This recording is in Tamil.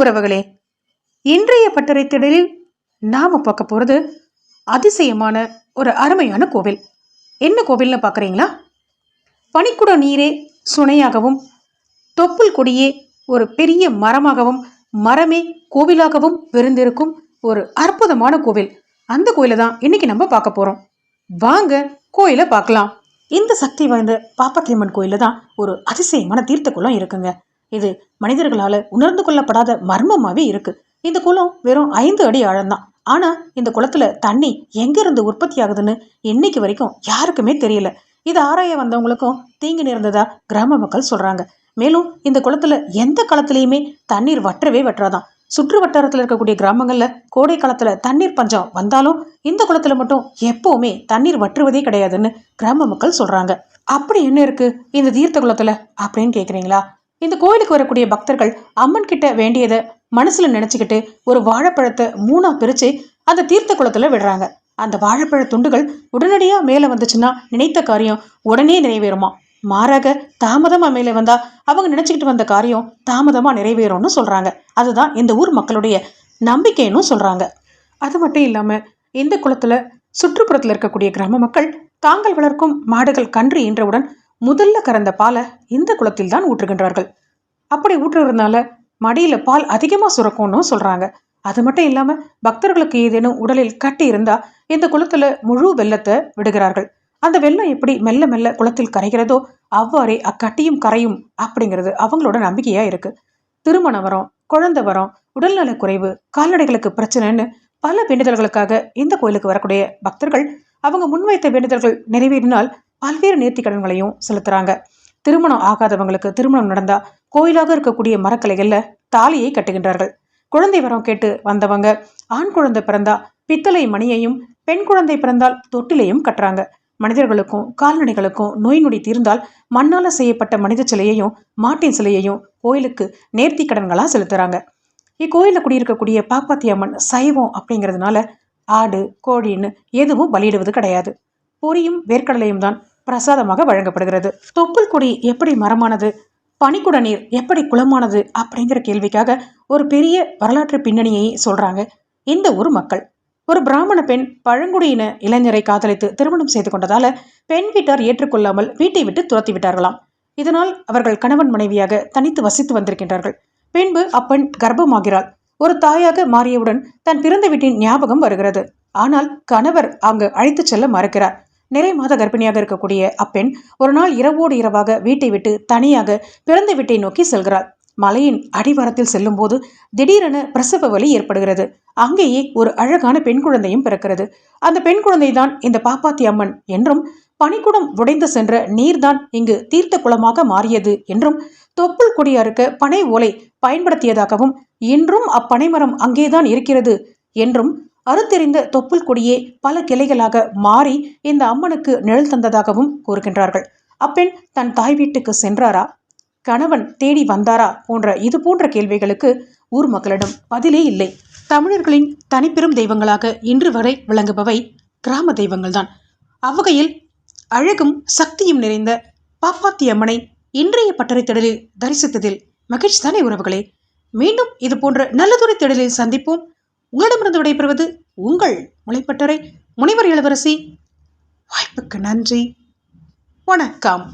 உறவுகளே, இன்றைய பட்டறை திடலில் நாம பார்க்க போறது அதிசயமான ஒரு அருமையான கோவில். என்ன கோவில்னு பாக்குறீங்களா? பனிக்குட நீரே சுனையாகவும், தொப்புள் கொடியே ஒரு பெரிய மரமாகவும், மரமே கோவிலாகவும் விருந்திருக்கும் ஒரு அற்புதமான கோவில். அந்த கோயிலை தான் இன்னைக்கு நம்ம பார்க்க போறோம். வாங்க கோயிலை பார்க்கலாம். இந்த சக்தி வாய்ந்த பாப்பாத்தியம்மன் கோயில தான் ஒரு அதிசயமான தீர்த்த குளம் இருக்குங்க. இது மனிதர்களால உணர்ந்து கொள்ளப்படாத மர்மமாவே இருக்கு. இந்த குளம் வெறும் 5 அடி ஆழம்தான். ஆனா இந்த குளத்துல தண்ணி எங்க இருந்து உற்பத்தி ஆகுதுன்னு இன்னைக்கு வரைக்கும் யாருக்குமே தெரியல. இது ஆராய வந்தவங்களுக்கும் தீங்கு நேர்ந்ததா கிராம மக்கள் சொல்றாங்க. மேலும் இந்த குளத்துல எந்த காலத்திலயுமே தண்ணீர் வற்றாதான். சுற்று வட்டாரத்துல இருக்கக்கூடிய கிராமங்கள்ல கோடை காலத்துல தண்ணீர் பஞ்சம் வந்தாலும் இந்த குளத்துல மட்டும் எப்பவுமே தண்ணீர் வற்றுவதே கிடையாதுன்னு கிராம மக்கள் சொல்றாங்க. அப்படி என்ன இருக்கு இந்த தீர்த்த குளத்துல அப்படின்னு கேக்குறீங்களா? இந்த கோயிலுக்கு வரக்கூடிய பக்தர்கள் அம்மன் கிட்ட வேண்டியதை மனசுல நினைச்சுக்கிட்டு ஒரு வாழைப்பழத்தை 3ஆ பிரிச்சு அந்த தீர்த்த குளத்துல விடுறாங்க. அந்த வாழைப்பழ துண்டுகள் உடனடியா மேல வந்துச்சுன்னா நினைத்த காரியம் உடனே நிறைவேறுமா. மாறாக தாமதமா மேலே வந்தா அவங்க நினைச்சுக்கிட்டு வந்த காரியம் தாமதமா நிறைவேறும்னு சொல்றாங்க. அதுதான் இந்த ஊர் மக்களுடைய நம்பிக்கைன்னு சொல்றாங்க. அது மட்டும் இல்லாம இந்த குளத்துல சுற்றுப்புறத்துல இருக்கக்கூடிய கிராம மக்கள் தாங்கள் வளர்க்கும் மாடுகள் கன்று ஈன்றவுடன் முதல்ல கறந்த பாலை இந்த குளத்தில் தான் ஊற்றுகின்றார்கள். அப்படி ஊற்றுறதுனால மடியில பால் அதிகமா சுரக்கும்னு சொல்றாங்க. அது மட்டும் இல்லாம பக்தர்களுக்கு ஏதேனும் உடலில் கட்டி இருந்தா இந்த குளத்துல முழு வெள்ளத்தை விடுகிறார்கள். அந்த வெள்ளம் எப்படி மெல்ல மெல்ல குளத்தில் கரைகிறதோ அவ்வாறே அக்கட்டியும் கரையும் அப்படிங்கிறது அவங்களோட நம்பிக்கையா இருக்கு. திருமண வரம், குழந்தை வரம், உடல்நல குறைவு, கால்நடைகளுக்கு பிரச்சனைன்னு பல வேண்டுதல்களுக்காக இந்த கோயிலுக்கு வரக்கூடிய பக்தர்கள் அவங்க முன்வைத்த வேண்டுதல்கள் நிறைவேறினால் பல்வேறு நேர்த்தி கடன்களையும் செலுத்துறாங்க. திருமணம் ஆகாதவங்களுக்கு திருமணம் நடந்தா கோயிலாக இருக்கக்கூடிய மரக்கலைகள்ல தாலியை கட்டுகின்றார்கள். குழந்தை வரம் கேட்டு வந்தவங்க ஆண் குழந்தை பிறந்தா பித்தளை மணியையும், பெண் குழந்தை பிறந்தால் தொட்டிலையும் கட்டுறாங்க. மனிதர்களுக்கும் கால்நடைகளுக்கும் நோய் நொடி தீர்ந்தால் மண்ணால செய்யப்பட்ட மனித சிலையையும் மாட்டின் சிலையையும் கோயிலுக்கு நேர்த்தி கடன்களா செலுத்துறாங்க. இக்கோயில குடியிருக்கக்கூடிய பாப்பாத்தியம்மன் சைவம் அப்படிங்கிறதுனால ஆடு கோழின்னு எதுவும் பலியிடுவது கிடையாது. பொரியும் வேர்க்கடலையும் தான் பிரசாதமாக வழங்கப்படுகிறது. தொப்புள் கொடி எப்படி மரமானது, பனிக்குட நீர் எப்படி குளமானது அப்படிங்கிற கேள்விக்காக ஒரு பெரிய வரலாற்று பின்னணியை சொல்றாங்க இந்த ஊர் மக்கள். ஒரு பிராமண பெண் பழங்குடியின இளைஞரை காதலித்து திருமணம் செய்து கொண்டதால பெண் வீட்டார் ஏற்றுக்கொள்ளாமல் வீட்டை விட்டு துரத்தி விட்டார்களாம். இதனால் அவர்கள் கணவன் மனைவியாக தனித்து வசித்து வந்திருக்கின்றார்கள். பின்பு அப்பெண் கர்ப்பமாகிறாள். ஒரு தாயாக மாறியவுடன் தன் பிறந்த வீட்டின் ஞாபகம் வருகிறது. ஆனால் கணவர் அங்கு அழைத்து செல்ல மறுக்கிறார். நிறை மாத கர்ப்பிணியாக இருக்கக்கூடிய அப்பெண் ஒரு நாள் இரவோடு இரவாக வீட்டை விட்டு தனியாக பிறந்த வீட்டை நோக்கி செல்கிறார். மலையின் அடிவாரத்தில் செல்லும் போது திடீரென பிரசவ வலி ஏற்படுகிறது. அங்கேயே ஒரு அழகான பெண் குழந்தையும் பிறக்கிறது. அந்த பெண் குழந்தை தான் இந்த பாப்பாத்தி அம்மன் என்றும், பனிக்குடம் உடைந்து சென்ற நீர்தான் இங்கு தீர்த்த குளமாக மாறியது என்றும், தொப்புள் கொடி அறுக்க பனை ஓலை பயன்படுத்தியதாகவும், இன்றும் அப்பனைமரம் அங்கேதான் இருக்கிறது என்றும், அறுத்தெறிந்த தொப்புள் கொடியே பல கிளைகளாக மாறி இந்த அம்மனுக்கு நிழல் தந்ததாகவும் கூறுகின்றார்கள். அப்பெண் தன் தாய் வீட்டுக்கு சென்றாரா, கணவன் தேடி வந்தாரா இது போன்ற கேள்விகளுக்கு ஊர் மக்களிடம் பதிலே இல்லை. தமிழர்களின் தனிப்பெரும் தெய்வங்களாக இன்று வரை விளங்குபவை கிராம தெய்வங்கள் தான். அவ்வகையில் அழகும் சக்தியும் நிறைந்த பாப்பாத்தி அம்மனை இன்றைய பட்டறை திடலில் தரிசித்ததில் மகிழ்ச்சி தானே உறவுகளே. மீண்டும் இது போன்ற நல்லதொரு திடலில் சந்திப்போம். உங்களிடமிருந்து விடைபெறுவது உங்கள் முளைப்பட்டறை முனைவர் இளவரசி. வாய்ப்புக்கு நன்றி. வணக்கம்.